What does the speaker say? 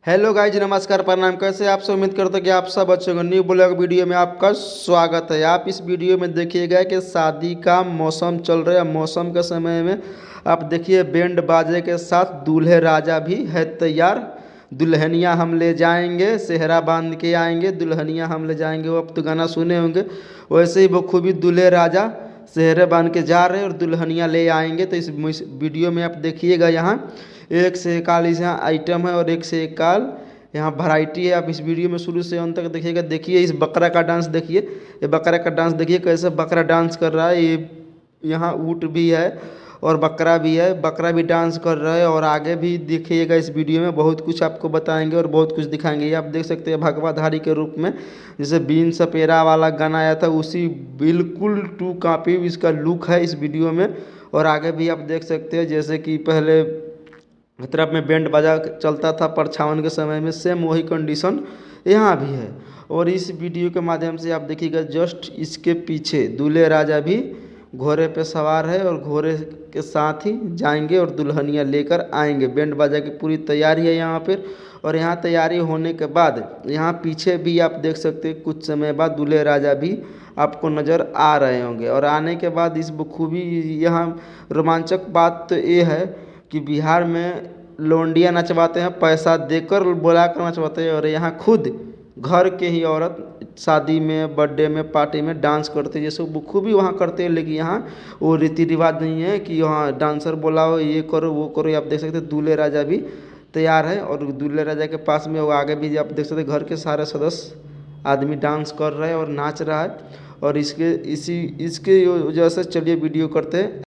Hello guys, नमस्कार, प्रणाम। कैसे आप सब? उम्मीद करते हैं कि आप सब अच्छे होंगे। न्यू ब्लॉग वीडियो में आपका स्वागत है। आप इस वीडियो में देखिएगा कि शादी का मौसम चल रहा है। मौसम के समय में आप देखिए बैंड बाजे के साथ दूल्हे राजा भी है तैयार। दुल्हनिया हम ले जाएंगे, सेहरा बांध के आएंगे, दुल्हनिया हम ले जाएंगे। वो आप तो गाना सुने होंगे, वैसे ही बखूबी दूल्हे राजा सेहरे बांध के जा रहे हैं और दुल्हनिया ले आएंगे। तो इस वीडियो में आप देखिएगा, यहाँ एक से एक काल यहाँ आइटम है और एक से एक काल यहाँ वैरायटी है। आप इस वीडियो में शुरू से अंत तक देखिएगा। देखिए इस बकरा का डांस, देखिए ये बकरा का डांस देखिए कैसे बकरा डांस कर रहा है। ये यहाँ ऊँट भी है और बकरा भी है, बकरा भी डांस कर रहा है। और आगे भी देखिएगा, इस वीडियो में बहुत कुछ आपको बताएंगे और बहुत कुछ दिखाएंगे। ये आप देख सकते हैं भगवाधारी के रूप में, जैसे बीन सपेरा वाला गाना आया था, उसी बिल्कुल टू कॉपी इसका लुक है इस वीडियो में। और आगे भी आप देख सकते हैं, जैसे कि पहले तरफ में बैंड बाजा चलता था परछावन के समय में, सेम वही कंडीशन यहाँ भी है। और इस वीडियो के माध्यम से आप देखिएगा, जस्ट इसके पीछे दूल्हे राजा भी घोड़े पे सवार है और घोड़े के साथ ही जाएंगे और दुल्हनिया लेकर आएंगे। बैंड बाजा की पूरी तैयारी है यहाँ पर। और यहाँ तैयारी होने के बाद यहाँ पीछे भी आप देख सकते हैं, कुछ समय बाद दूल्हे राजा भी आपको नज़र आ रहे होंगे। और आने के बाद इस बखूबी यहाँ रोमांचक बात तो ये है कि बिहार में लौंडिया नचवाते हैं, पैसा देकर बुला कर नचवाते हैं। और यहाँ खुद घर के ही औरत शादी में, बर्थडे में, पार्टी में डांस करते हैं, जैसे बखूबी वहाँ करते हैं। लेकिन यहाँ वो रीति रिवाज नहीं है कि यहाँ डांसर बुलाओ, ये करो वो करो। आप देख सकते हैं दूल्हे राजा भी तैयार है और दूल्हे राजा के पास में वो आगे भी आप देख सकते हैं घर के सारे सदस्य आदमी डांस कर रहे हैं और नाच रहा है। और इसके वजह से चलिए वीडियो करते हैं।